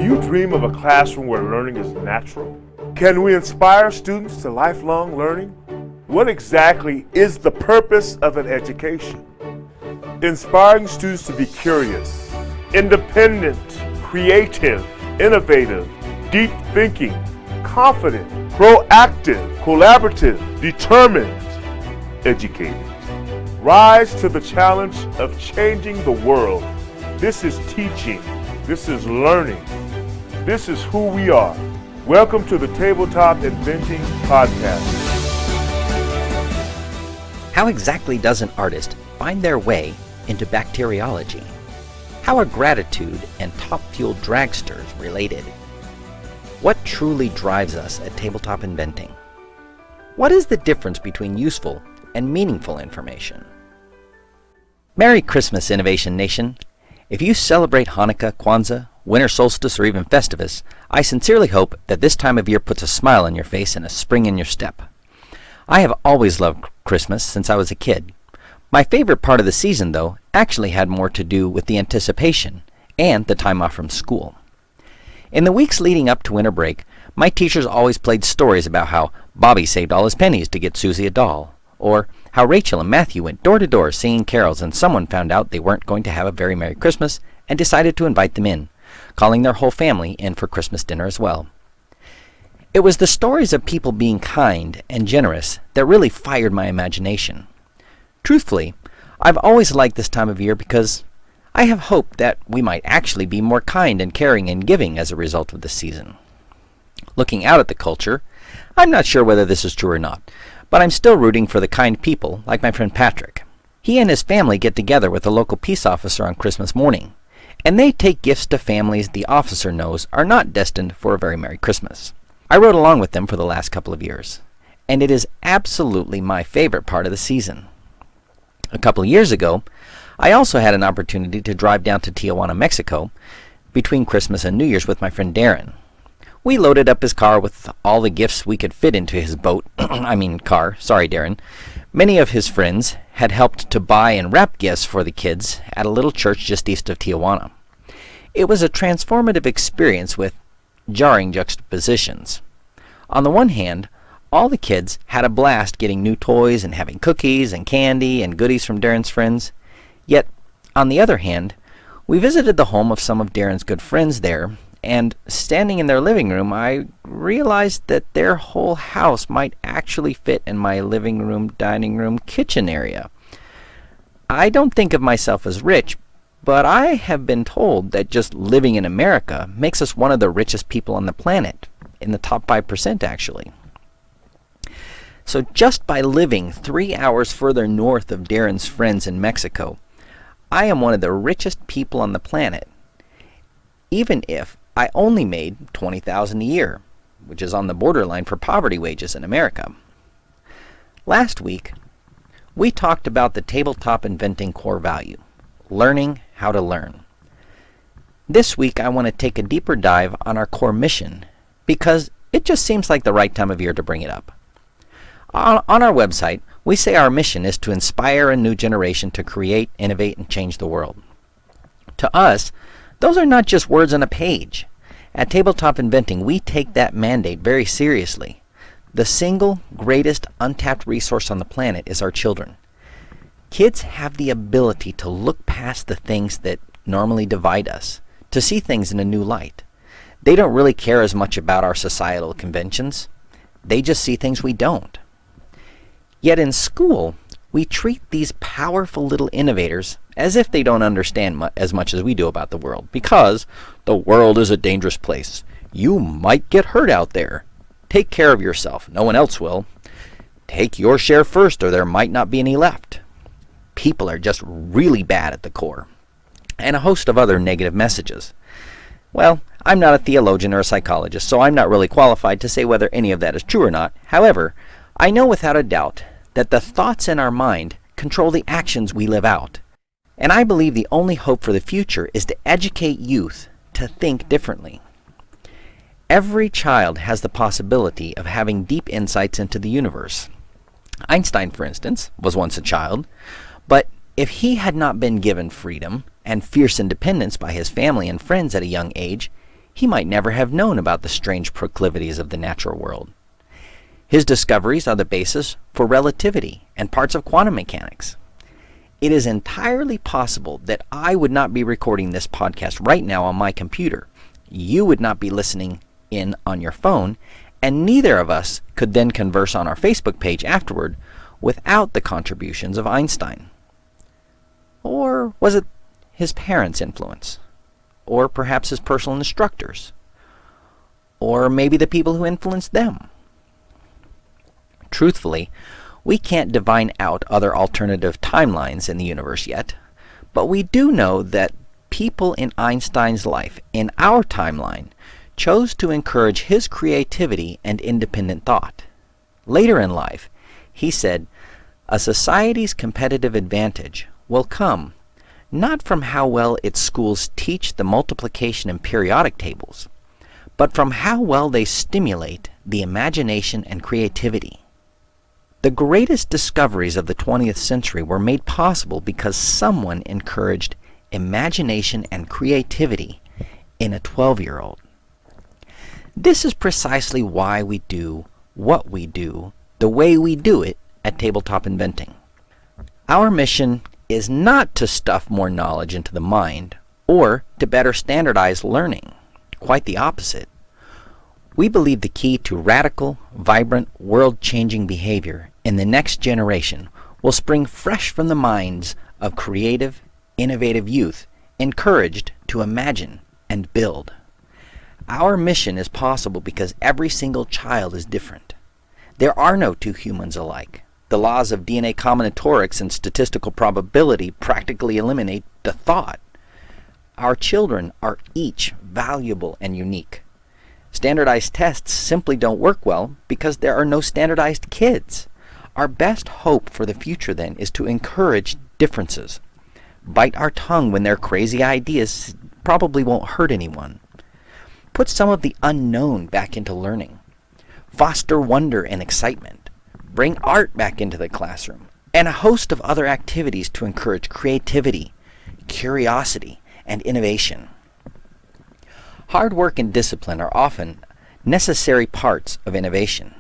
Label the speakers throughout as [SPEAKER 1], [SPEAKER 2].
[SPEAKER 1] you dream of a classroom where learning is natural? Can we inspire students to lifelong learning? What exactly is the purpose of an education? Inspiring students to be curious, independent, creative, innovative, deep thinking, confident, proactive, collaborative, determined, educated. Rise to the challenge of changing the world. This is teaching. This is learning. This is who we are. Welcome to the Tabletop Inventing Podcast.
[SPEAKER 2] How exactly does an artist find their way into bacteriology? How are gratitude and top-fueled dragsters related? What truly drives us at Tabletop Inventing? What is the difference between useful and meaningful information? Merry Christmas, Innovation Nation! If you celebrate Hanukkah, Kwanzaa, winter solstice, or even Festivus, I sincerely hope that this time of year puts a smile on your face and a spring in your step. I have always loved Christmas since I was a kid. My favorite part of the season, though, actually had more to do with the anticipation and the time off from school. In the weeks leading up to winter break, my teachers always played stories about how Bobby saved all his pennies to get Susie a doll, or how Rachel and Matthew went door to door singing carols and someone found out they weren't going to have a very Merry Christmas and decided to invite them in, calling their whole family in for Christmas dinner as well. It was the stories of people being kind and generous that really fired my imagination. Truthfully, I've always liked this time of year because I have hoped that we might actually be more kind and caring and giving as a result of this season. Looking out at the culture, I'm not sure whether this is true or not, but I'm still rooting for the kind people like my friend Patrick. He and his family get together with a local peace officer on Christmas morning, and they take gifts to families the officer knows are not destined for a very Merry Christmas. I rode along with them for the last couple of years, and it is absolutely my favorite part of the season. A couple of years ago, I also had an opportunity to drive down to Tijuana, Mexico, between Christmas and New Year's with my friend Darren. We loaded up his car with all the gifts we could fit into his boat, car, sorry Darren. Many of his friends had helped to buy and wrap gifts for the kids at a little church just east of Tijuana. It was a transformative experience with jarring juxtapositions. On the one hand, all the kids had a blast getting new toys and having cookies and candy and goodies from Darren's friends. Yet, on the other hand, we visited the home of some of Darren's good friends there, and standing in their living room, I realized that their whole house might actually fit in my living room, dining room, kitchen area. I don't think of myself as rich, but I have been told that just living in America makes us one of the richest people on the planet, in the top 5% actually. So just by living 3 hours further north of Darren's friends in Mexico, I am one of the richest people on the planet, even if I only made $20,000 a year, which is on the borderline for poverty wages in America. Last week, we talked about the Tabletop Inventing core value, learning how to learn. This week, I want to take a deeper dive on our core mission, because it just seems like the right time of year to bring it up. On our website, we say our mission is to inspire a new generation to create, innovate, and change the world. To us, those are not just words on a page. At Tabletop Inventing, we take that mandate very seriously. The single greatest untapped resource on the planet is our children. Kids have the ability to look past the things that normally divide us, to see things in a new light. They don't really care as much about our societal conventions. They just see things we don't. Yet in school, we treat these powerful little innovators as if they don't understand as much as we do about the world, because the world is a dangerous place. You might get hurt out there. Take care of yourself. No one else will. Take your share first, or there might not be any left. People are just really bad at the core. And a host of other negative messages. Well, I'm not a theologian or a psychologist, so I'm not really qualified to say whether any of that is true or not. However, I know without a doubt that the thoughts in our mind control the actions we live out. And I believe the only hope for the future is to educate youth to think differently. Every child has the possibility of having deep insights into the universe. Einstein, for instance, was once a child, but if he had not been given freedom and fierce independence by his family and friends at a young age, he might never have known about the strange proclivities of the natural world. His discoveries are the basis for relativity and parts of quantum mechanics. It is entirely possible that I would not be recording this podcast right now on my computer. You would not be listening in on your phone, and neither of us could then converse on our Facebook page afterward without the contributions of Einstein. Or was it his parents' influence? Or perhaps his personal instructors? Or maybe the people who influenced them? Truthfully, we can't divine out other alternative timelines in the universe yet, but we do know that people in Einstein's life, in our timeline, chose to encourage his creativity and independent thought. Later in life, he said, "A society's competitive advantage will come not from how well its schools teach the multiplication and periodic tables, but from how well they stimulate the imagination and creativity." The greatest discoveries of the 20th century were made possible because someone encouraged imagination and creativity in a 12-year-old. This is precisely why we do what we do the way we do it at Tabletop Inventing. Our mission is not to stuff more knowledge into the mind or to better standardize learning. Quite the opposite. We believe the key to radical, vibrant, world-changing behavior in the next generation will spring fresh from the minds of creative, innovative youth encouraged to imagine and build. Our mission is possible because every single child is different. There are no two humans alike. The laws of DNA combinatorics and statistical probability practically eliminate the thought. Our children are each valuable and unique. Standardized tests simply don't work well because there are no standardized kids. Our best hope for the future then is to encourage differences. Bite our tongue when their crazy ideas probably won't hurt anyone. Put some of the unknown back into learning. Foster wonder and excitement. Bring art back into the classroom. And a host of other activities to encourage creativity, curiosity, and innovation. Hard work and discipline are often necessary parts of innovation.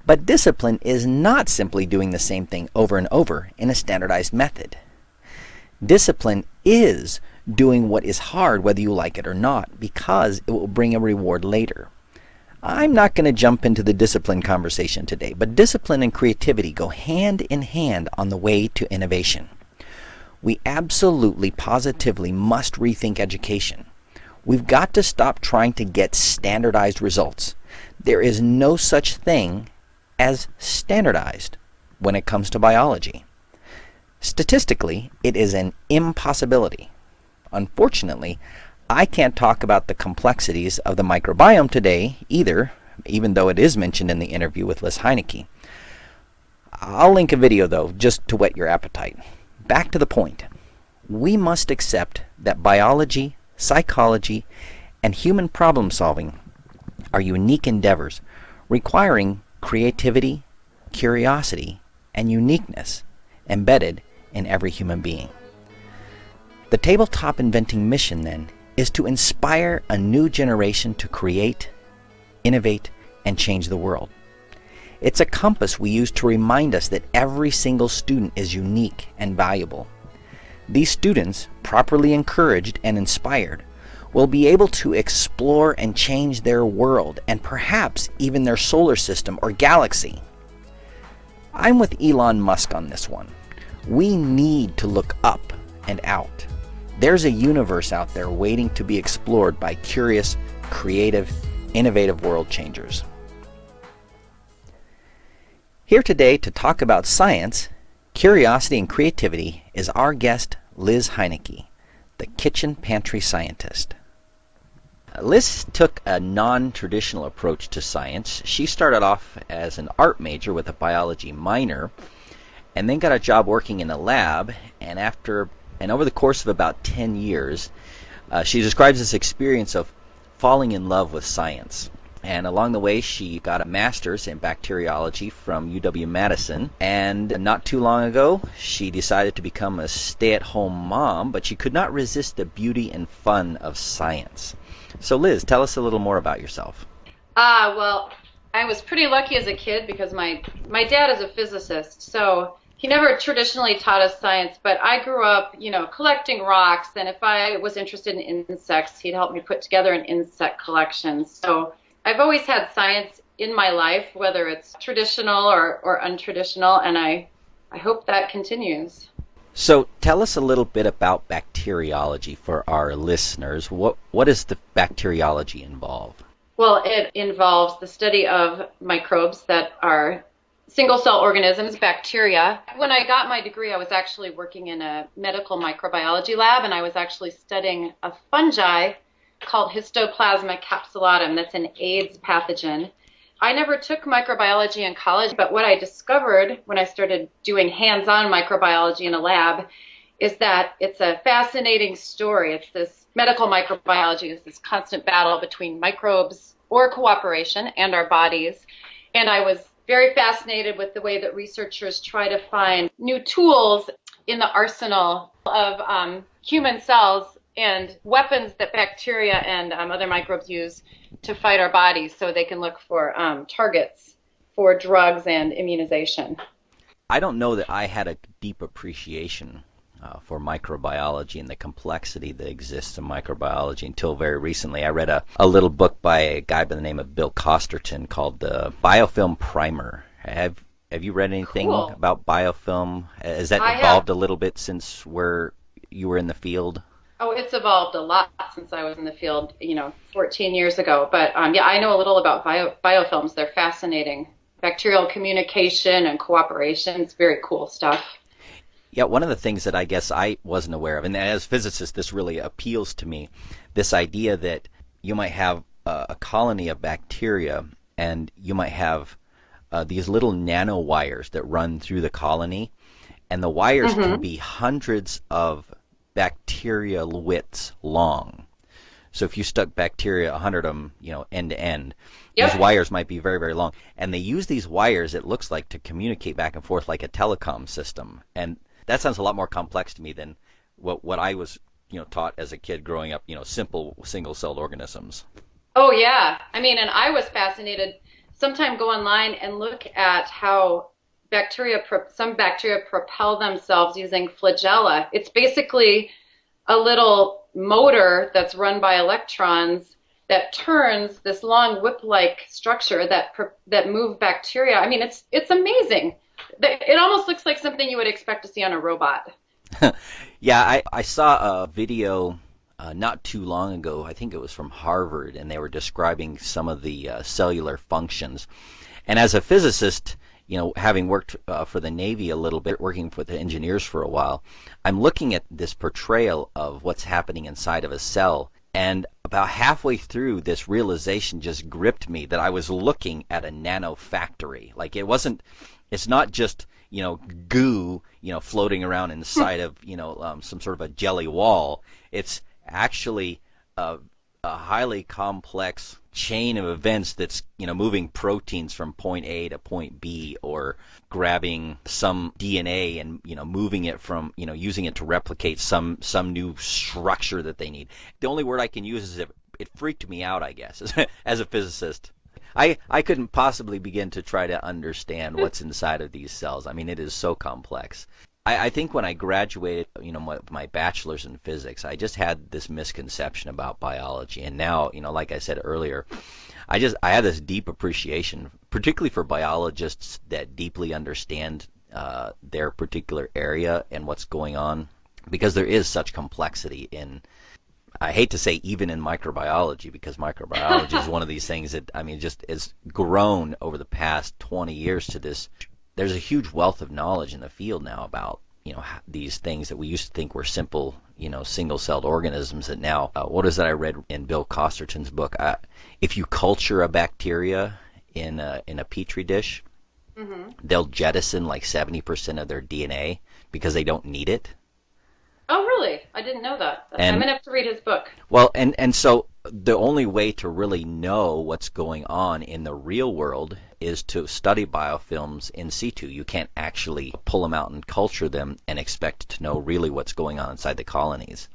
[SPEAKER 2] But discipline is not simply doing the same thing over and over in a standardized method. Discipline is doing what is hard whether you like it or not because it will bring a reward later. I'm not going to jump into the discipline conversation today, but discipline and creativity go hand in hand on the way to innovation. We absolutely, positively must rethink education. We've got to stop trying to get standardized results. There is no such thing as standardized when it comes to biology. Statistically, it is an impossibility. Unfortunately, I can't talk about the complexities of the microbiome today either, even though it is mentioned in the interview with Liz Heinecke. I'll link a video though, just to whet your appetite. Back to the point. We must accept that biology, psychology, and human problem solving are unique endeavors requiring creativity, curiosity, and uniqueness embedded in every human being. The Tabletop Inventing mission, then, is to inspire a new generation to create, innovate, and change the world. It's a compass we use to remind us that every single student is unique and valuable. These students, properly encouraged and inspired, will be able to explore and change their world and perhaps even their solar system or galaxy. I'm with Elon Musk on this one. We need to look up and out. There's a universe out there waiting to be explored by curious, creative, innovative world changers. Here today to talk about science, curiosity, and creativity is our guest, Liz Heinecke, the kitchen pantry scientist. Liz took a non-traditional approach to science. She started off as an art major with a biology minor, and then got a job working in a lab, and over the course of about 10 years, she describes this experience of falling in love with science. And along the way, she got a master's in bacteriology from UW-Madison. And not too long ago, she decided to become a stay-at-home mom, but she could not resist the beauty and fun of science. So Liz, tell us a little more about yourself.
[SPEAKER 3] Well, I was pretty lucky as a kid because my dad is a physicist, so he never traditionally taught us science, but I grew up, collecting rocks, and if I was interested in insects, he'd help me put together an insect collection. So I've always had science in my life, whether it's traditional or untraditional, and I hope that continues.
[SPEAKER 2] So tell us a little bit about bacteriology for our listeners. What does the bacteriology involve?
[SPEAKER 3] Well, it involves the study of microbes that are single-cell organisms, bacteria. When I got my degree, I was actually working in a medical microbiology lab, and I was actually studying a fungi called Histoplasma capsulatum. That's an AIDS pathogen. I never took microbiology in college, but what I discovered when I started doing hands-on microbiology in a lab is that it's a fascinating story. It's this medical microbiology is this constant battle between microbes or cooperation and our bodies. And I was very fascinated with the way that researchers try to find new tools in the arsenal of human cells and weapons that bacteria and other microbes use to fight our bodies so they can look for targets for drugs and immunization.
[SPEAKER 2] I don't know that I had a deep appreciation for microbiology and the complexity that exists in microbiology until very recently. I read a little book by a guy by the name of Bill Costerton called the Biofilm Primer. Have you read anything about biofilm? Has that evolved a little bit since you were in the field?
[SPEAKER 3] Oh, it's evolved a lot since I was in the field, 14 years ago. But yeah, I know a little about biofilms. They're fascinating. Bacterial communication and cooperation. It's very cool stuff.
[SPEAKER 2] Yeah, one of the things that I guess I wasn't aware of, and as a physicist, this really appeals to me, this idea that you might have a colony of bacteria and you might have these little nanowires that run through the colony, and the wires can be hundreds of bacterial widths long. So if you stuck bacteria, 100 of them, end to end, these wires might be very, very long. And they use these wires, it looks like, to communicate back and forth like a telecom system. And that sounds a lot more complex to me than what I was, taught as a kid growing up, simple single-celled organisms.
[SPEAKER 3] Oh, yeah. I mean, and I was fascinated. Sometime go online and look at how some bacteria propel themselves using flagella. It's basically a little motor that's run by electrons that turns this long whip-like structure that move bacteria. I mean, it's amazing. It almost looks like something you would expect to see on a robot.
[SPEAKER 2] Yeah, I saw a video not too long ago. I think it was from Harvard, and they were describing some of the cellular functions. And as a physicist, having worked for the Navy a little bit, working with the engineers for a while, I'm looking at this portrayal of what's happening inside of a cell. And about halfway through, this realization just gripped me that I was looking at a nano factory. Like it's not just, goo, floating around inside of, some sort of a jelly wall. It's actually a highly complex chain of events that's, moving proteins from point A to point B, or grabbing some DNA and, moving it from, using it to replicate some new structure that they need. The only word I can use is it freaked me out, I guess, as a physicist. I couldn't possibly begin to try to understand what's inside of these cells. I mean, it is so complex. I think when I graduated, my bachelor's in physics, I just had this misconception about biology. And now, like I said earlier, I have this deep appreciation, particularly for biologists that deeply understand their particular area and what's going on, because there is such complexity in, I hate to say even in microbiology, because microbiology is one of these things that, just has grown over the past 20 years to this. There's a huge wealth of knowledge in the field now about, these things that we used to think were simple, single-celled organisms that now, what is that I read in Bill Costerton's book? If you culture a bacteria in a petri dish, they'll jettison like 70% of their DNA because they don't need it.
[SPEAKER 3] Oh, really? I didn't know that. I'm going to have to read his book.
[SPEAKER 2] Well, and so the only way to really know what's going on in the real world is to study biofilms in situ. You can't actually pull them out and culture them and expect to know really what's going on inside the colonies.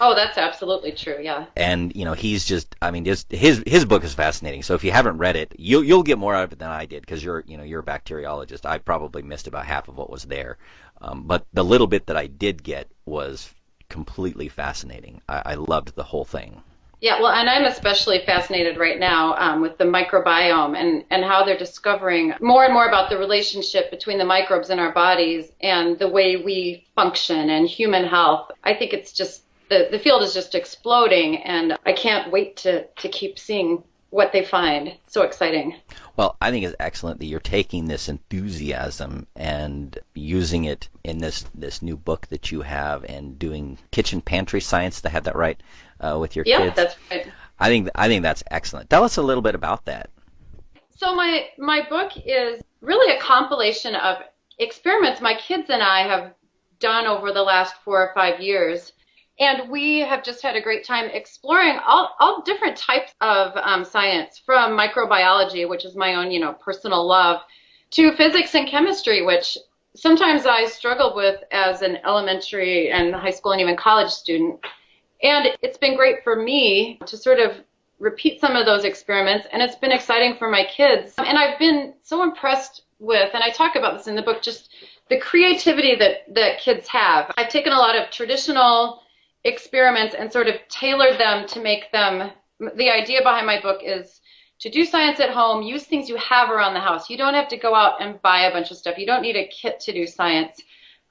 [SPEAKER 3] Oh, that's absolutely true. Yeah.
[SPEAKER 2] And he's just, I mean, just his book is fascinating. So if you haven't read it, you'll get more out of it than I did, because you're a bacteriologist. I probably missed about half of what was there, but the little bit that I did get was completely fascinating. I loved the whole thing.
[SPEAKER 3] Yeah, well, and I'm especially fascinated right now with the microbiome and how they're discovering more and more about the relationship between the microbes in our bodies and the way we function and human health. I think it's just, the field is just exploding, and I can't wait to keep seeing what they find. So exciting.
[SPEAKER 2] Well, I think it's excellent that you're taking this enthusiasm and using it in this new book that you have, and doing kitchen pantry science. Did I have that right with your kids?
[SPEAKER 3] Yeah, that's right.
[SPEAKER 2] I think that's excellent. Tell us a little bit about that.
[SPEAKER 3] So my book is really a compilation of experiments my kids and I have done over the last 4 or 5 years. And we have just had a great time exploring all different types of science, from microbiology, which is my own, personal love, to physics and chemistry, which sometimes I struggled with as an elementary and high school and even college student. And it's been great for me to sort of repeat some of those experiments, and it's been exciting for my kids. And I've been so impressed with, and I talk about this in the book, just the creativity that kids have. I've taken a lot of traditional experiments and sort of tailored them to make them, the idea behind my book is to do science at home, use things you have around the house. You don't have to go out and buy a bunch of stuff. You don't need a kit to do science.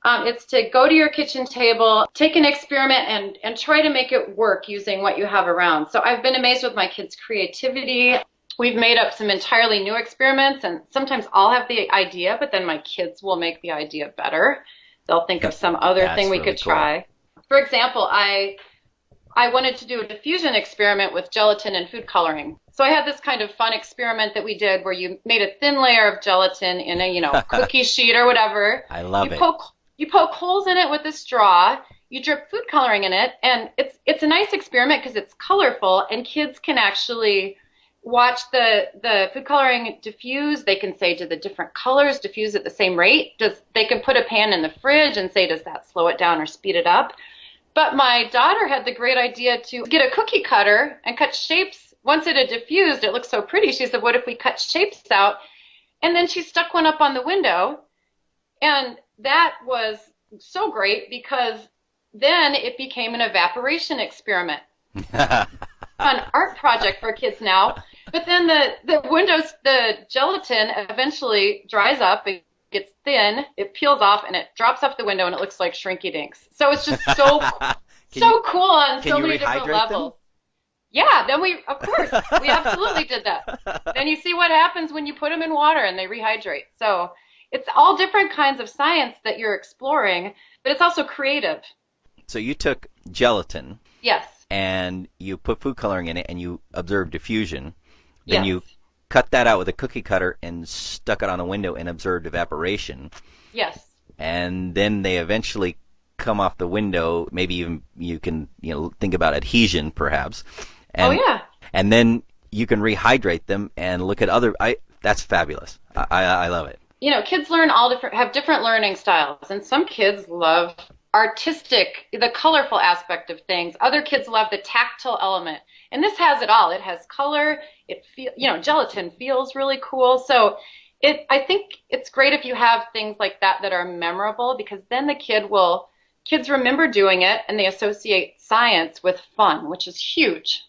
[SPEAKER 3] It's to go to your kitchen table, take an experiment, and try to make it work using what you have around. So I've been amazed with my kids' creativity. We've made up some entirely new experiments, and sometimes I'll have the idea, but then my kids will make the idea better. They'll think of some other thing we
[SPEAKER 2] really
[SPEAKER 3] could
[SPEAKER 2] cool.
[SPEAKER 3] try. For example, I wanted to do a diffusion experiment with gelatin and food coloring. So I had this kind of fun experiment that we did where you made a thin layer of gelatin in a, cookie sheet or whatever.
[SPEAKER 2] I love it.
[SPEAKER 3] You poke holes in it with a straw, you drip food coloring in it, and it's a nice experiment because it's colorful, and kids can actually watch the food coloring diffuse. They can say, do the different colors diffuse at the same rate? They can put a pan in the fridge and say, does that slow it down or speed it up? But my daughter had the great idea to get a cookie cutter and cut shapes. Once it had diffused, it looked so pretty. She said, what if we cut shapes out? And then she stuck one up on the window. And that was so great because then it became an evaporation experiment. An art project for kids now. But then the gelatin eventually dries up. It gets thin, it peels off, and it drops off the window, and it looks like Shrinky Dinks. So it's just so cool on so many different levels. Yeah, then we absolutely did that. Then you see what happens when you put them in water and they rehydrate. So it's all different kinds of science that you're exploring, but it's also creative.
[SPEAKER 2] So you took gelatin.
[SPEAKER 3] Yes.
[SPEAKER 2] And you put food coloring in it, and you observed diffusion. Then
[SPEAKER 3] Yes.
[SPEAKER 2] you cut that out with a cookie cutter and stuck it on a window and observed evaporation.
[SPEAKER 3] Yes.
[SPEAKER 2] And then they eventually come off the window. Maybe even you can think about adhesion, perhaps. And,
[SPEAKER 3] yeah.
[SPEAKER 2] And then you can rehydrate them and look at other. That's fabulous. I love it.
[SPEAKER 3] Kids have different learning styles, and some kids love the colorful aspect of things. Other kids love the tactile element, and this has it all. It has color. Gelatin feels really cool. So I think it's great if you have things like that are memorable, because then the kids remember doing it, and they associate science with fun, which is huge.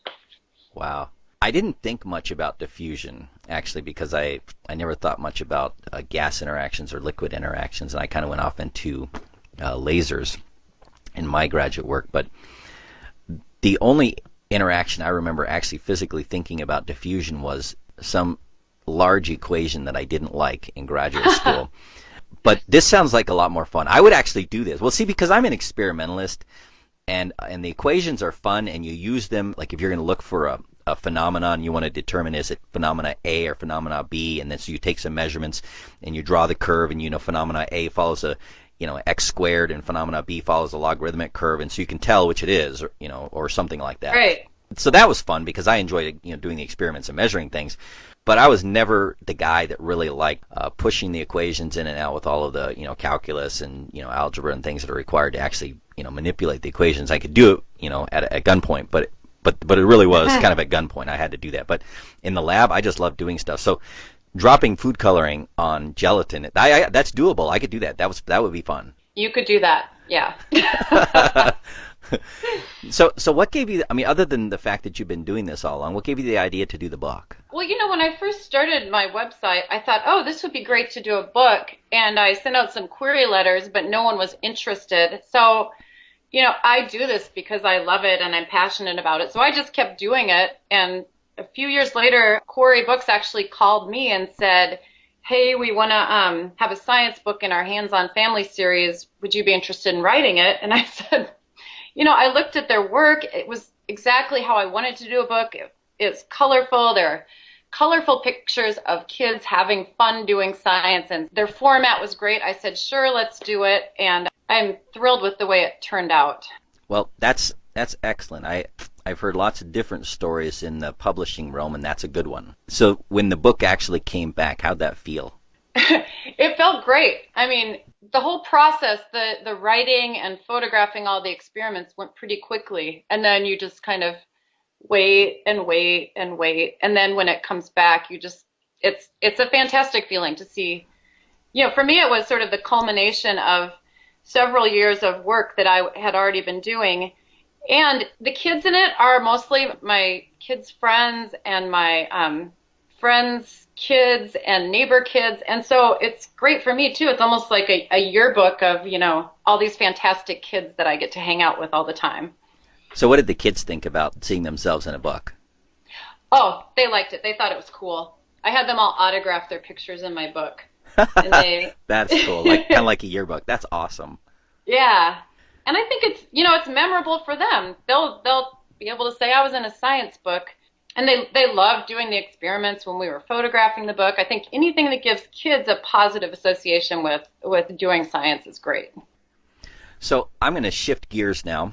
[SPEAKER 2] Wow. I didn't think much about diffusion, actually, because I never thought much about gas interactions or liquid interactions, and I kind of went off into lasers in my graduate work. But the only interaction I remember actually physically thinking about diffusion was some large equation that I didn't like in graduate school. But this sounds like a lot more fun. I would actually do this. Well, see, because I'm an experimentalist, and the equations are fun, and you use them, like if you're going to look for a phenomenon, you want to determine is it phenomena A or phenomena B, and then so you take some measurements and you draw the curve, and phenomena A follows a x squared, and phenomena B follows a logarithmic curve, and so you can tell which it is, or something like that.
[SPEAKER 3] Right.
[SPEAKER 2] So that was fun because I enjoyed, doing the experiments and measuring things. But I was never the guy that really liked pushing the equations in and out with all of the, calculus and, algebra and things that are required to actually, manipulate the equations. I could do it, at gunpoint, but it really was kind of at gunpoint. I had to do that. But in the lab, I just loved doing stuff. So dropping food coloring on gelatin, that's doable. I could do that. That would be fun.
[SPEAKER 3] You could do that, yeah.
[SPEAKER 2] So what gave you, other than the fact that you've been doing this all along, what gave you the idea to do the book?
[SPEAKER 3] Well, when I first started my website, I thought, oh, this would be great to do a book. And I sent out some query letters, but no one was interested. So, I do this because I love it and I'm passionate about it. So I just kept doing it. And a few years later, Quarry Books actually called me and said, hey, we want to have a science book in our Hands-on Family series. Would you be interested in writing it? And I said, I looked at their work. It was exactly how I wanted to do a book. It's colorful. There are colorful pictures of kids having fun doing science, and their format was great. I said, sure, let's do it. And I'm thrilled with the way it turned out.
[SPEAKER 2] Well, that's excellent. I've heard lots of different stories in the publishing realm, and that's a good one. So when the book actually came back, how'd that feel?
[SPEAKER 3] It felt great. The whole process, the writing and photographing all the experiments went pretty quickly. And then you just kind of wait and wait and wait. And then when it comes back, it's a fantastic feeling to see. For me, it was sort of the culmination of several years of work that I had already been doing. And the kids in it are mostly my kids' friends and my friends' kids and neighbor kids. And so it's great for me, too. It's almost like a yearbook of, all these fantastic kids that I get to hang out with all the time.
[SPEAKER 2] So what did the kids think about seeing themselves in a book?
[SPEAKER 3] Oh, they liked it. They thought it was cool. I had them all autograph their pictures in my book. And
[SPEAKER 2] That's cool. Kind of like a yearbook. That's awesome.
[SPEAKER 3] Yeah. And I think it's, it's memorable for them. They'll be able to say I was in a science book. And they love doing the experiments when we were photographing the book. I think anything that gives kids a positive association with doing science is great.
[SPEAKER 2] So I'm going to shift gears now.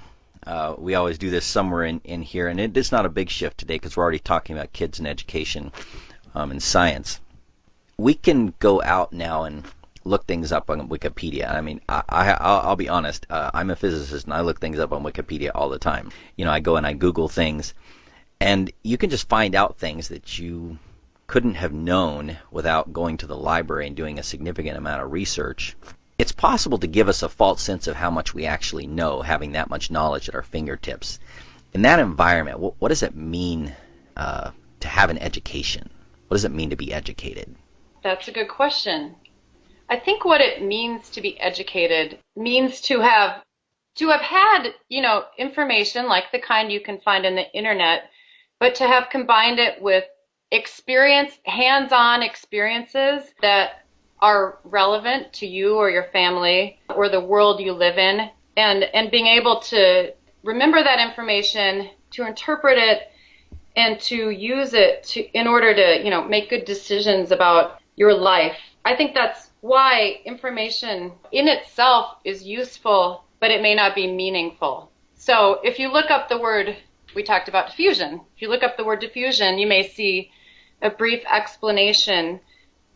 [SPEAKER 2] We always do this somewhere in here, and it is not a big shift today because we're already talking about kids and education and science. We can go out now and look things up on Wikipedia. I'll be honest. I'm a physicist, and I look things up on Wikipedia all the time. I go and I Google things. And you can just find out things that you couldn't have known without going to the library and doing a significant amount of research. It's possible to give us a false sense of how much we actually know, having that much knowledge at our fingertips. In that environment, what does it mean to have an education? What does it mean to be educated?
[SPEAKER 3] That's a good question. I think what it means to be educated means to have had, information like the kind you can find on the internet, but to have combined it with hands-on experiences that are relevant to you or your family or the world you live in, and being able to remember that information, to interpret it, and to use it in order to, make good decisions about your life. I think that's why information in itself is useful, but it may not be meaningful. So if you look up the word, we talked about diffusion. If you look up the word diffusion, you may see a brief explanation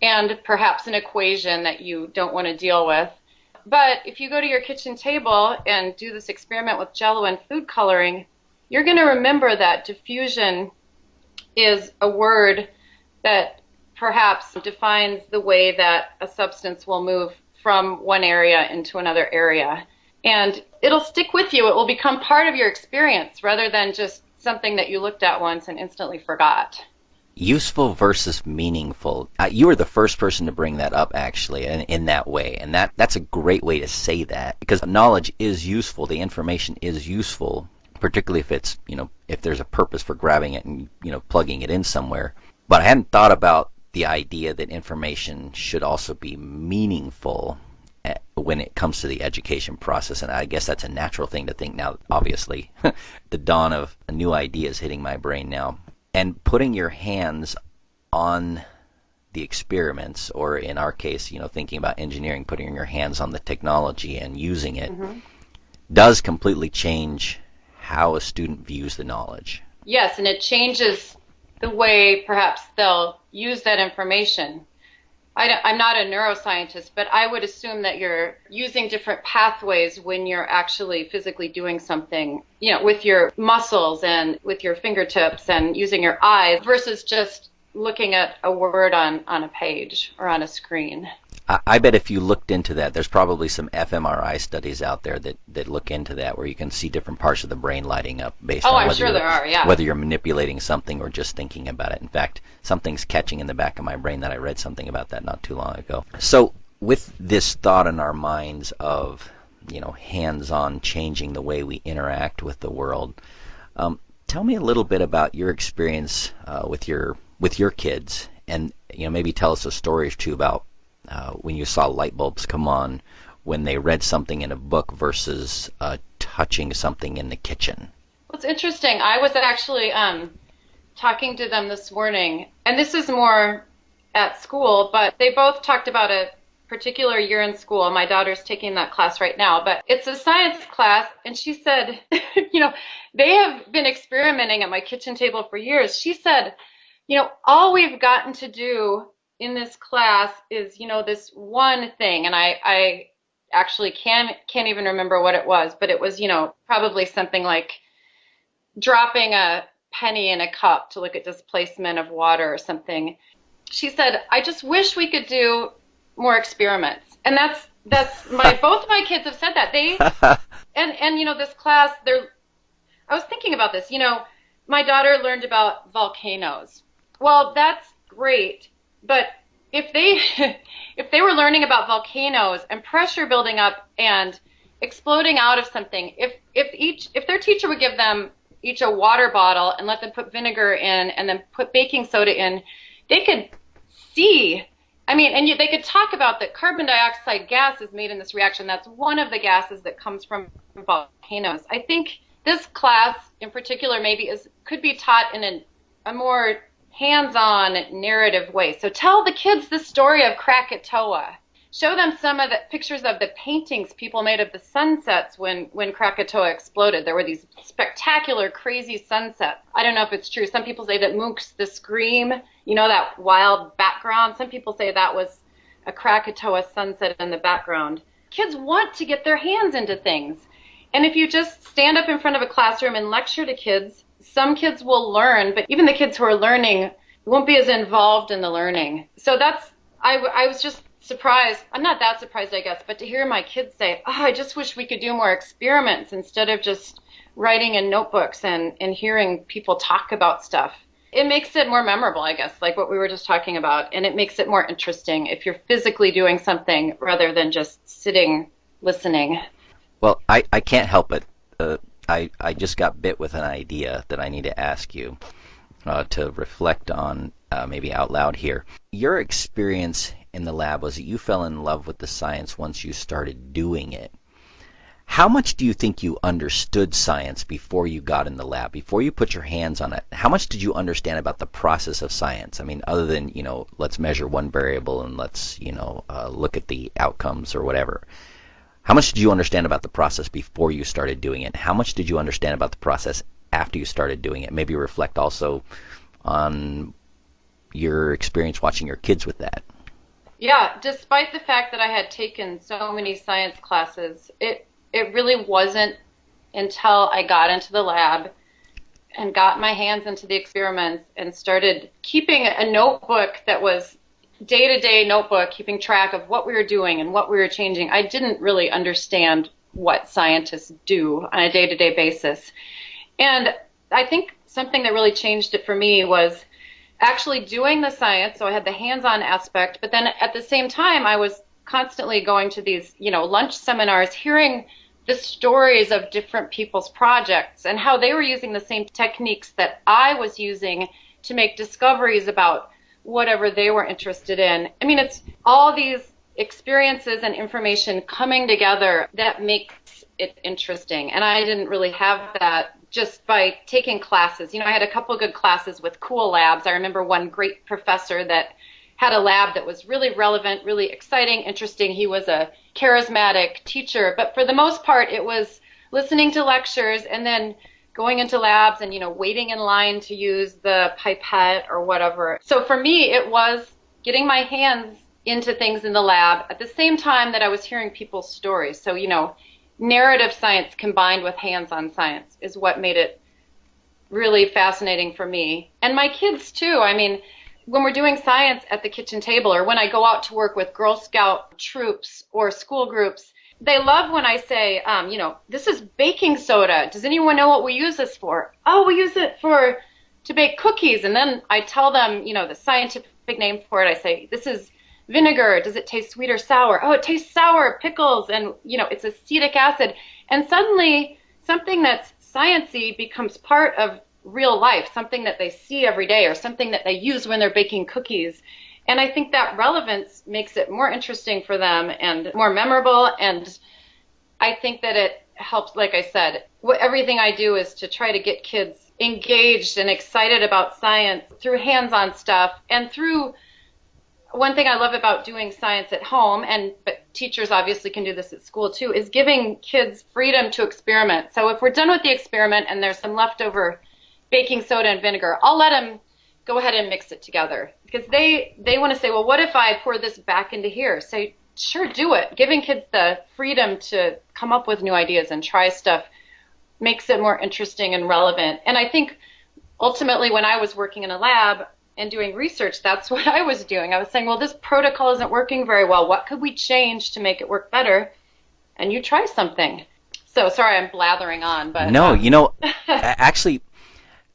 [SPEAKER 3] and perhaps an equation that you don't want to deal with. But if you go to your kitchen table and do this experiment with Jell-O and food coloring, you're going to remember that diffusion is a word that perhaps defines the way that a substance will move from one area into another area. And it'll stick with you. It will become part of your experience rather than just something that you looked at once and instantly forgot.
[SPEAKER 2] Useful versus meaningful. You were the first person to bring that up, actually, in that way. And that's a great way to say that, because knowledge is useful. The information is useful, particularly if it's, if there's a purpose for grabbing it and, plugging it in somewhere. But I hadn't thought about the idea that information should also be meaningful when it comes to the education process, and I guess that's a natural thing to think now. Obviously, the dawn of a new idea is hitting my brain now. And putting your hands on the experiments, or in our case, thinking about engineering, putting your hands on the technology and using it, does completely change how a student views the knowledge.
[SPEAKER 3] Yes, and it changes the way perhaps they'll use that information. I'm not a neuroscientist, but I would assume that you're using different pathways when you're actually physically doing something, with your muscles and with your fingertips and using your eyes versus just looking at a word on a page or on a screen.
[SPEAKER 2] I bet if you looked into that, there's probably some fMRI studies out there that look into that, where you can see different parts of the brain lighting up based on
[SPEAKER 3] I'm sure there are, yeah.
[SPEAKER 2] whether you're manipulating something or just thinking about it. In fact, something's catching in the back of my brain that I read something about that not too long ago. So with this thought in our minds of, hands-on changing the way we interact with the world, tell me a little bit about your experience with your kids, and maybe tell us a story or two about when you saw light bulbs come on when they read something in a book versus touching something in the kitchen.
[SPEAKER 3] Well, it's interesting. I was actually talking to them this morning, and this is more at school, but they both talked about a particular year in school. My daughter's taking that class right now, but it's a science class, and she said, they have been experimenting at my kitchen table for years. She said, all we've gotten to do in this class is, this one thing, and I actually can't even remember what it was, but it was, probably something like dropping a penny in a cup to look at displacement of water or something. She said, I just wish we could do more experiments. And that's both of my kids have said that. And this class, I was thinking about this, my daughter learned about volcanoes. Well, that's great, but if they were learning about volcanoes and pressure building up and exploding out of something, if their teacher would give them each a water bottle and let them put vinegar in and then put baking soda in, they could see. And they could talk about that carbon dioxide gas is made in this reaction. That's one of the gases that comes from volcanoes. I think this class in particular could be taught in a more hands-on narrative way. So tell the kids the story of Krakatoa. Show them some of the pictures of the paintings people made of the sunsets when Krakatoa exploded. There were these spectacular, crazy sunsets. I don't know if it's true. Some people say that Munch's The Scream, that wild background. Some people say that was a Krakatoa sunset in the background. Kids want to get their hands into things. And if you just stand up in front of a classroom and lecture to kids, some kids will learn, but even the kids who are learning won't be as involved in the learning. So I was just surprised. I'm not that surprised, I guess, but to hear my kids say, I just wish we could do more experiments instead of just writing in notebooks and hearing people talk about stuff. It makes it more memorable, I guess, like what we were just talking about, and it makes it more interesting if you're physically doing something rather than just sitting listening.
[SPEAKER 2] Well, I can't help it. I just got bit with an idea that I need to ask you to reflect on maybe out loud here. Your experience in the lab was that you fell in love with the science once you started doing it. How much do you think you understood science before you got in the lab, before you put your hands on it? How much did you understand about the process of science? Other than, let's measure one variable and let's, look at the outcomes or whatever. How much did you understand about the process before you started doing it? How much did you understand about the process after you started doing it? Maybe reflect also on your experience watching your kids with that.
[SPEAKER 3] Yeah, despite the fact that I had taken so many science classes, it really wasn't until I got into the lab and got my hands into the experiments and started keeping a notebook that was day-to-day notebook, keeping track of what we were doing and what we were changing. I didn't really understand what scientists do on a day-to-day basis. And I think something that really changed it for me was actually doing the science. So I had the hands-on aspect, but then at the same time, I was constantly going to these, lunch seminars, hearing the stories of different people's projects and how they were using the same techniques that I was using to make discoveries about whatever they were interested in. It's all these experiences and information coming together that makes it interesting. And I didn't really have that just by taking classes. I had a couple of good classes with cool labs. I remember one great professor that had a lab that was really relevant, really exciting, interesting. He was a charismatic teacher, but for the most part, it was listening to lectures and then going into labs and, waiting in line to use the pipette or whatever. So for me, it was getting my hands into things in the lab at the same time that I was hearing people's stories. So, narrative science combined with hands-on science is what made it really fascinating for me. And my kids too. I mean, when we're doing science at the kitchen table or when I go out to work with Girl Scout troops or school groups, they love when I say, this is baking soda. Does anyone know what we use this for? Oh, we use it to bake cookies. And then I tell them, the scientific name for it. I say, this is vinegar. Does it taste sweet or sour? Oh, it tastes sour. Pickles. And, it's acetic acid. And suddenly something that's sciencey becomes part of real life, something that they see every day or something that they use when they're baking cookies. And I think that relevance makes it more interesting for them and more memorable. And I think that it helps, like I said, everything I do is to try to get kids engaged and excited about science through hands-on stuff and through one thing I love about doing science at home, but teachers obviously can do this at school too, is giving kids freedom to experiment. So if we're done with the experiment and there's some leftover baking soda and vinegar, I'll let them go ahead and mix it together because they want to say, well, what if I pour this back into here? Say, sure, do it. Giving kids the freedom to come up with new ideas and try stuff makes it more interesting and relevant. And I think ultimately when I was working in a lab and doing research, that's what I was doing. I was saying, well, this protocol isn't working very well. What could we change to make it work better? And you try something. So sorry, I'm blathering on, but
[SPEAKER 2] no, actually,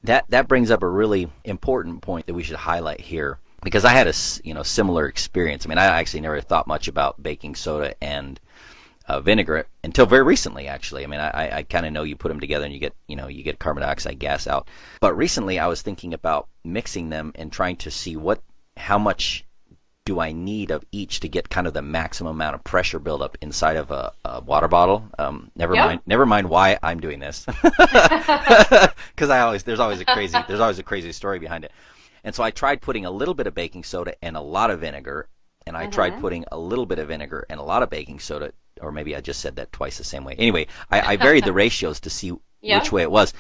[SPEAKER 2] that brings up a really important point that we should highlight here because I had a similar experience. I mean, I actually never thought much about baking soda and vinegar until very recently, actually. I mean, I kind of know you put them together and you get carbon dioxide gas out. But recently I was thinking about mixing them and trying to see how much do I need of each to get kind of the maximum amount of pressure buildup inside of a water bottle. Never mind why I'm doing this. Because there's always a crazy story behind it. And so I tried putting a little bit of baking soda and a lot of vinegar, and I tried putting a little bit of vinegar and a lot of baking soda, or maybe I just said that twice the same way. Anyway, I varied the ratios to see which way it was,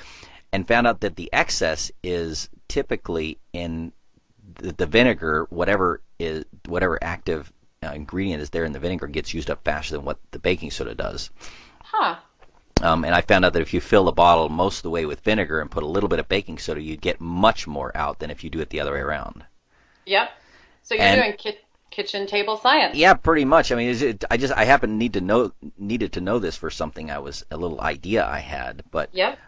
[SPEAKER 2] and found out that the excess is typically in the vinegar. Whatever active ingredient is there in the vinegar gets used up faster than what the baking soda does.
[SPEAKER 3] Huh.
[SPEAKER 2] And I found out that if you fill a bottle most of the way with vinegar and put a little bit of baking soda, you'd get much more out than if you do it the other way around.
[SPEAKER 3] Yep. So you're doing kitchen table science.
[SPEAKER 2] Yeah, pretty much. I mean, I happen needed to know this for something a little idea I had. But
[SPEAKER 3] yep.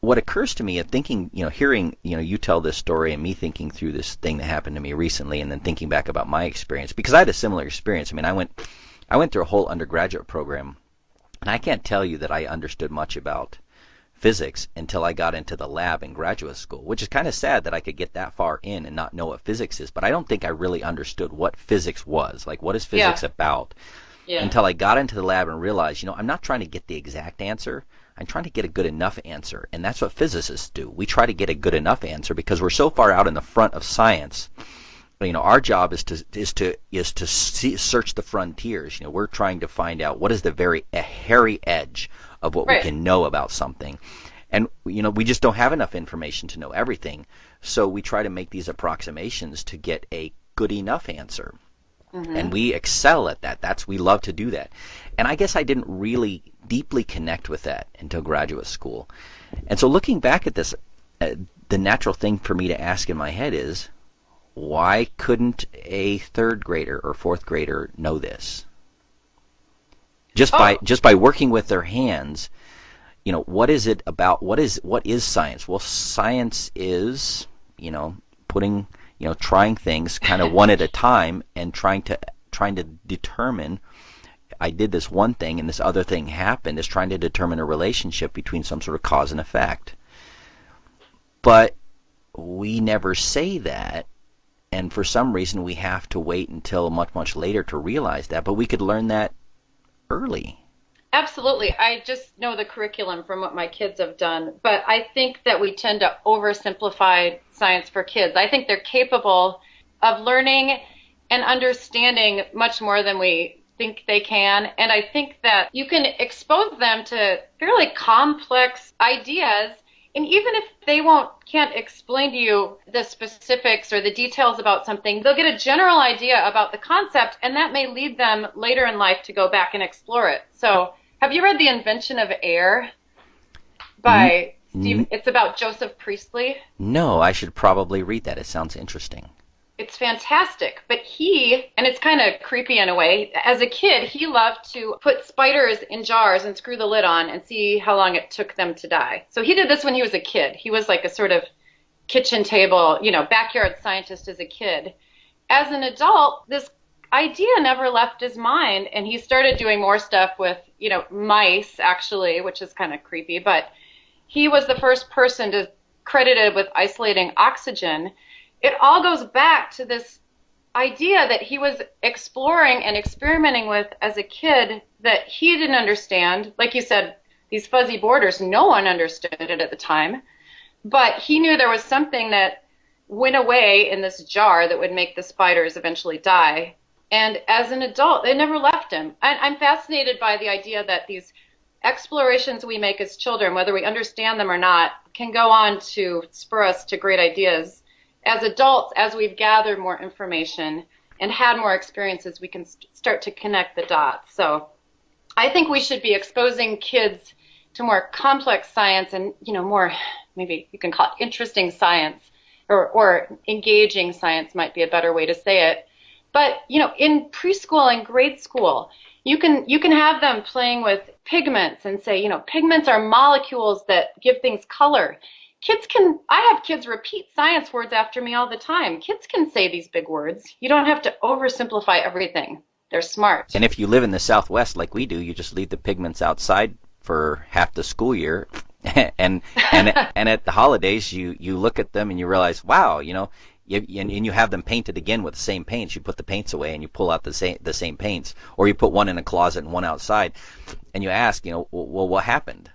[SPEAKER 2] What occurs to me, thinking, hearing, you tell this story and me thinking through this thing that happened to me recently, and then thinking back about my experience because I had a similar experience. I mean, I went through a whole undergraduate program. And I can't tell you that I understood much about physics until I got into the lab in graduate school, which is kind of sad that I could get that far in and not know what physics is. But I don't think I really understood what physics was. Like, what is physics about? Yeah. Until I got into the lab and realized, I'm not trying to get the exact answer. I'm trying to get a good enough answer. And that's what physicists do. We try to get a good enough answer because we're so far out in the front of science. Our job is to search the frontiers. We're trying to find out what is the very hairy edge of what we can know about something, and we just don't have enough information to know everything. So we try to make these approximations to get a good enough answer, and we excel at that. We love to do that, and I guess I didn't really deeply connect with that until graduate school. And so looking back at this, the natural thing for me to ask in my head is, why couldn't a third grader or fourth grader know this? Just by working with their hands, what is it about? What is science? Well, science is, trying things kind of one at a time and trying to determine. I did this one thing and this other thing happened. Is trying to determine a relationship between some sort of cause and effect. But we never say that. And for some reason, we have to wait until much, much later to realize that. But we could learn that early.
[SPEAKER 3] Absolutely. I just know the curriculum from what my kids have done. But I think that we tend to oversimplify science for kids. I think they're capable of learning and understanding much more than we think they can. And I think that you can expose them to fairly complex ideas. And even if they can't explain to you the specifics or the details about something, they'll get a general idea about the concept, and that may lead them later in life to go back and explore it. So have you read The Invention of Air by Steve? It's about Joseph Priestley.
[SPEAKER 2] No, I should probably read that. It sounds interesting.
[SPEAKER 3] It's fantastic, but and it's kind of creepy in a way, as a kid, he loved to put spiders in jars and screw the lid on and see how long it took them to die. So he did this when he was a kid. He was like a sort of kitchen table, backyard scientist as a kid. As an adult, this idea never left his mind, and he started doing more stuff with, mice, actually, which is kind of creepy, but he was the first person credited with isolating oxygen. It all goes back to this idea that he was exploring and experimenting with as a kid that he didn't understand. Like you said, these fuzzy borders, no one understood it at the time. But he knew there was something that went away in this jar that would make the spiders eventually die. And as an adult, it never left him. I'm fascinated by the idea that these explorations we make as children, whether we understand them or not, can go on to spur us to great ideas. As adults, as we've gathered more information and had more experiences, we can start to connect the dots. So I think we should be exposing kids to more complex science and, more, maybe you can call it interesting science, or engaging science might be a better way to say it. But, in preschool and grade school, you can have them playing with pigments and say, pigments are molecules that give things color. I have kids repeat science words after me all the time. Kids can say these big words. You don't have to oversimplify everything. They're smart.
[SPEAKER 2] And if you live in the Southwest like we do, you just leave the pigments outside for half the school year. and at the holidays, you look at them and you realize, wow, and you have them painted again with the same paints. You put the paints away and you pull out the same paints, or you put one in a closet and one outside, and you ask, well, what happened?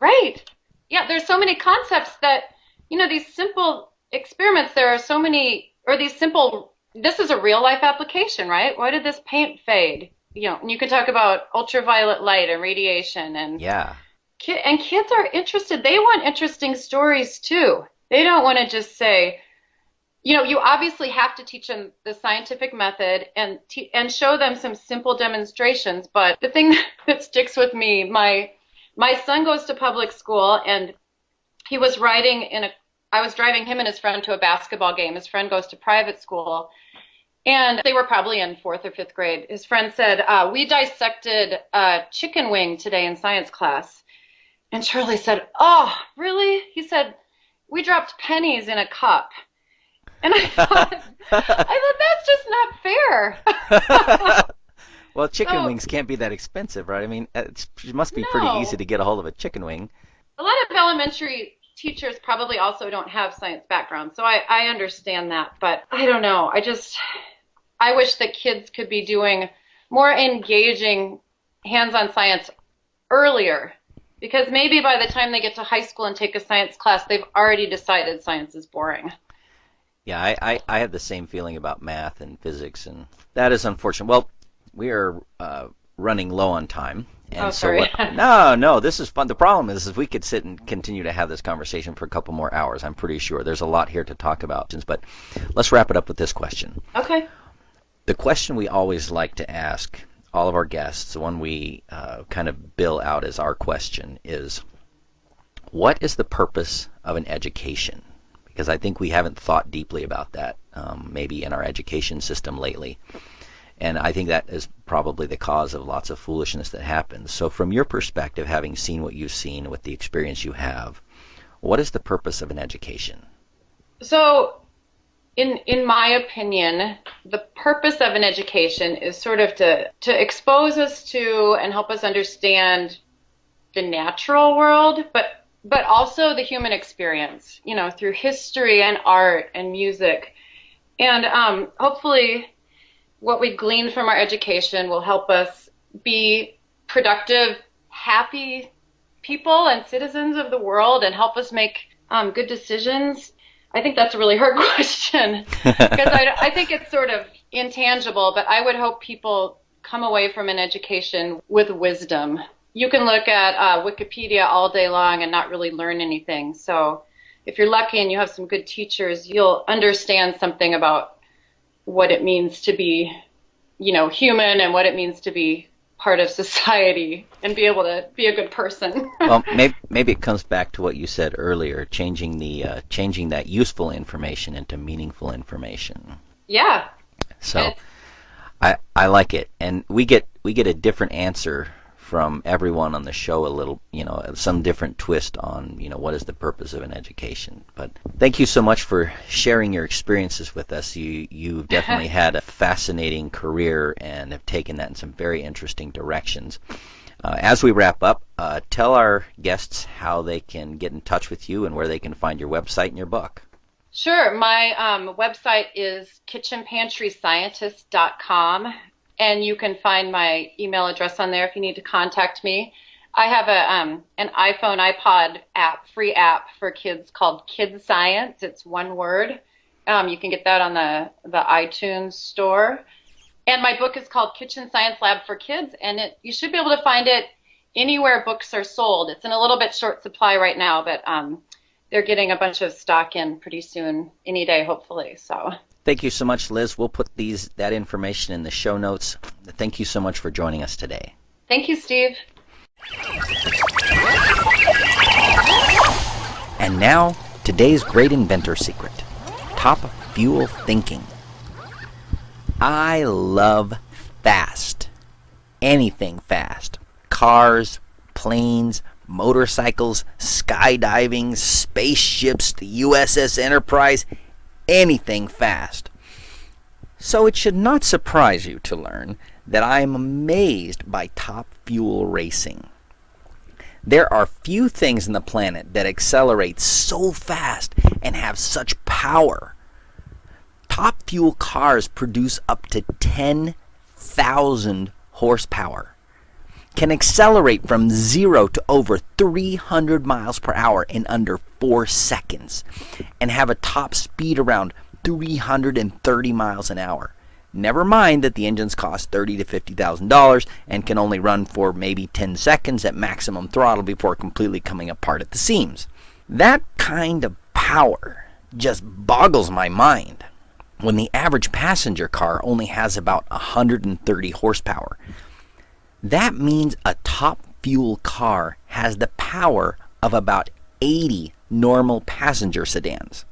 [SPEAKER 3] Right. Yeah, there's so many concepts that, these simple experiments, there are so many, or these simple, this is a real life application, right? Why did this paint fade? And you can talk about ultraviolet light and radiation, and
[SPEAKER 2] yeah.
[SPEAKER 3] And kids are interested. They want interesting stories too. They don't want to just say, you obviously have to teach them the scientific method and show them some simple demonstrations. But the thing that sticks with me, my son goes to public school, and he was I was driving him and his friend to a basketball game. His friend goes to private school, and they were probably in 4th or 5th grade. His friend said, we dissected a chicken wing today in science class. And Charlie said, oh, really? He said, we dropped pennies in a cup. And I thought, that's just not fair.
[SPEAKER 2] Well, chicken wings can't be that expensive, right? I mean, it must be pretty easy to get a hold of a chicken wing.
[SPEAKER 3] A lot of elementary teachers probably also don't have science background, so I understand that. But I don't know. I wish that kids could be doing more engaging hands-on science earlier, because maybe by the time they get to high school and take a science class, they've already decided science is boring.
[SPEAKER 2] Yeah, I have the same feeling about math and physics, and that is unfortunate. Well, we are running low on time. And
[SPEAKER 3] sorry.
[SPEAKER 2] No, this is fun. The problem is we could sit and continue to have this conversation for a couple more hours, I'm pretty sure. There's a lot here to talk about. But let's wrap it up with this question.
[SPEAKER 3] Okay.
[SPEAKER 2] The question we always like to ask all of our guests, the one we kind of bill out as our question, is, what is the purpose of an education? Because I think we haven't thought deeply about that maybe in our education system lately. And I think that is probably the cause of lots of foolishness that happens. So from your perspective, having seen what you've seen with the experience you have, what is the purpose of an education?
[SPEAKER 3] So in my opinion, the purpose of an education is sort of to expose us to and help us understand the natural world, but also the human experience, through history and art and music. And hopefully what we glean from our education will help us be productive, happy people and citizens of the world, and help us make good decisions. I think that's a really hard question, because I think it's sort of intangible, but I would hope people come away from an education with wisdom. You can look at Wikipedia all day long and not really learn anything. So if you're lucky and you have some good teachers, you'll understand something about what it means to be, human, and what it means to be part of society and be able to be a good person.
[SPEAKER 2] Well, maybe it comes back to what you said earlier, changing that useful information into meaningful information.
[SPEAKER 3] Yeah.
[SPEAKER 2] So I like it, and we get a different answer from everyone on the show, a little, some different twist on, what is the purpose of an education. But thank you so much for sharing your experiences with us. You've definitely had a fascinating career and have taken that in some very interesting directions. As we wrap up, tell our guests how they can get in touch with you and where they can find your website and your book.
[SPEAKER 3] Sure. My website is kitchenpantryscientist.com. And you can find my email address on there if you need to contact me. I have an iPhone, iPod free app for kids called Kids Science. It's one word. You can get that on the iTunes store. And my book is called Kitchen Science Lab for Kids, and you should be able to find it anywhere books are sold. It's in a little bit short supply right now, but they're getting a bunch of stock in pretty soon, any day, hopefully. So.
[SPEAKER 2] Thank you so much, Liz. We'll put that information in the show notes. Thank you so much for joining us today.
[SPEAKER 3] Thank you, Steve.
[SPEAKER 2] And now, today's great inventor secret. Top fuel thinking. I love fast. Anything fast. Cars, planes, motorcycles, skydiving, spaceships, the USS Enterprise, anything fast. So it should not surprise you to learn that I am amazed by top fuel racing. There are few things on the planet that accelerate so fast and have such power. Top fuel cars produce up to 10,000 horsepower, can accelerate from 0 to over 300 miles per hour in under 4 seconds, and have a top speed around 330 miles an hour. Never mind that the engines cost $30,000 to $50,000 and can only run for maybe 10 seconds at maximum throttle before completely coming apart at the seams. That kind of power just boggles my mind when the average passenger car only has about 130 horsepower. That means a top fuel car has the power of about 80 normal passenger sedans.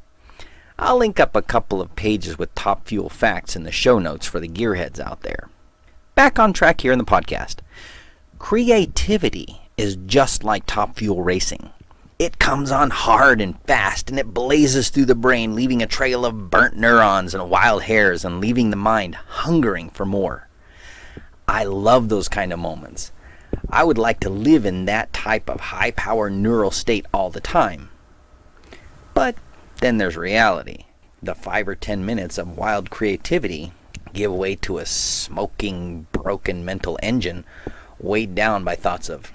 [SPEAKER 2] I'll link up a couple of pages with top fuel facts in the show notes for the gearheads out there. Back on track here in the podcast. Creativity is just like top fuel racing. It comes on hard and fast, and it blazes through the brain, leaving a trail of burnt neurons and wild hairs, and leaving the mind hungering for more. I love those kind of moments. I would like to live in that type of high-power neural state all the time. But then there's reality. The 5 or 10 minutes of wild creativity give way to a smoking, broken mental engine weighed down by thoughts of,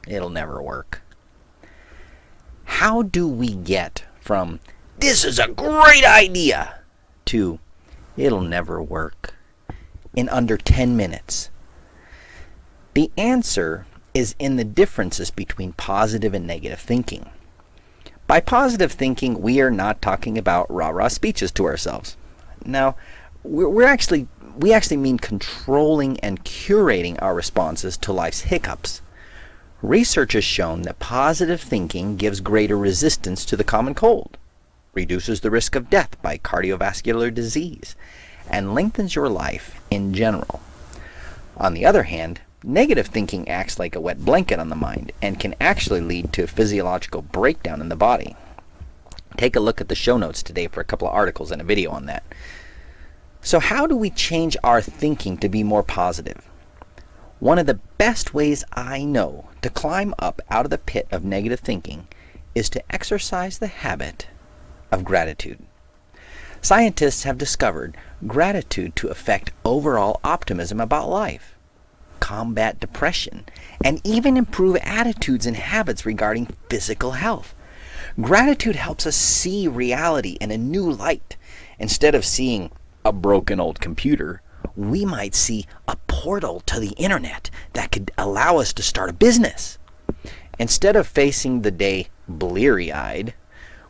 [SPEAKER 2] it'll never work. How do we get from, this is a great idea, to, it'll never work, in under 10 minutes? The answer is in the differences between positive and negative thinking. By positive thinking, we are not talking about rah-rah speeches to ourselves. Now, we actually mean controlling and curating our responses to life's hiccups. Research has shown that positive thinking gives greater resistance to the common cold, reduces the risk of death by cardiovascular disease, and lengthens your life in general. On the other hand, negative thinking acts like a wet blanket on the mind and can actually lead to a physiological breakdown in the body. Take a look at the show notes today for a couple of articles and a video on that. So how do we change our thinking to be more positive? One of the best ways I know to climb up out of the pit of negative thinking is to exercise the habit of gratitude. Scientists have discovered gratitude to affect overall optimism about life, combat depression, and even improve attitudes and habits regarding physical health. Gratitude helps us see reality in a new light. Instead of seeing a broken old computer, we might see a portal to the internet that could allow us to start a business. Instead of facing the day bleary-eyed,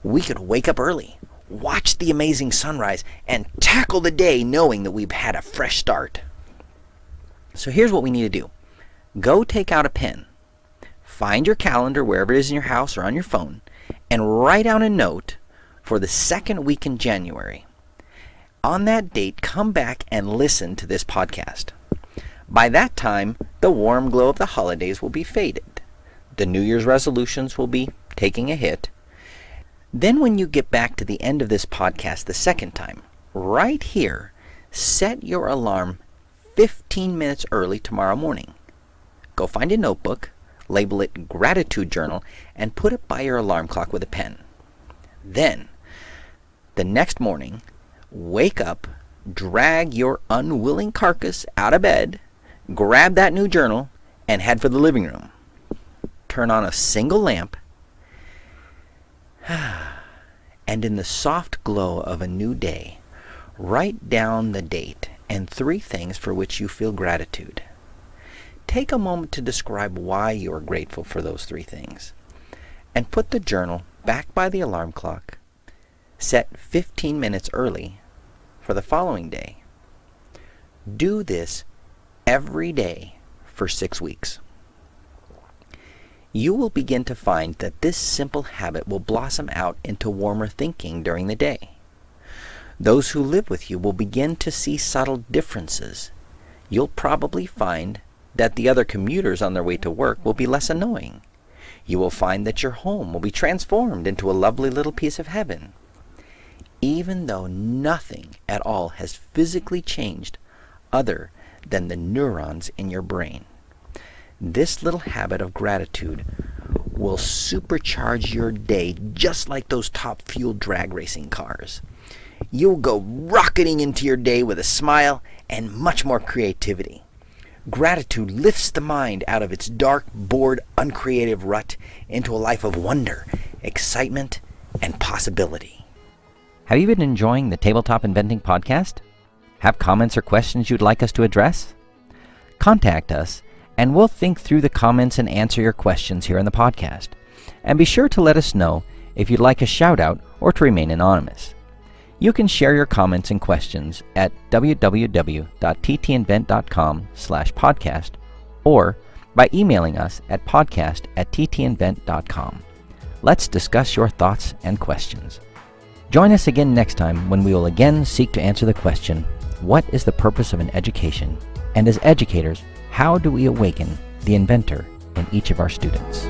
[SPEAKER 2] we could wake up early, watch the amazing sunrise, and tackle the day knowing that we've had a fresh start. So here's what we need to do. Go take out a pen, find your calendar wherever it is in your house or on your phone, and write down a note for the second week in January. On that date, come back and listen to this podcast. By that time, the warm glow of the holidays will be faded. The New Year's resolutions will be taking a hit. Then when you get back to the end of this podcast the second time, right here, set your alarm 15 minutes early tomorrow morning. Go find a notebook, label it Gratitude Journal, and put it by your alarm clock with a pen. Then, the next morning, wake up, drag your unwilling carcass out of bed, grab that new journal, and head for the living room. Turn on a single lamp, and in the soft glow of a new day, write down the date and 3 things for which you feel gratitude. Take a moment to describe why you are grateful for those 3 things, and put the journal back by the alarm clock, set 15 minutes early for the following day. Do this every day for 6 weeks. You will begin to find that this simple habit will blossom out into warmer thinking during the day. Those who live with you will begin to see subtle differences. You'll probably find that the other commuters on their way to work will be less annoying. You will find that your home will be transformed into a lovely little piece of heaven. Even though nothing at all has physically changed other than the neurons in your brain. This little habit of gratitude will supercharge your day just like those top-fueled drag racing cars. You'll go rocketing into your day with a smile and much more creativity. Gratitude lifts the mind out of its dark, bored, uncreative rut into a life of wonder, excitement, and possibility. Have you been enjoying the Tabletop Inventing podcast? Have comments or questions you'd like us to address? Contact us, and we'll think through the comments and answer your questions here in the podcast. And be sure to let us know if you'd like a shout-out or to remain anonymous. You can share your comments and questions at www.ttinvent.com/podcast or by emailing us at podcast@ttinvent.com. Let's discuss your thoughts and questions. Join us again next time when we will again seek to answer the question, what is the purpose of an education? And as educators, how do we awaken the inventor in each of our students?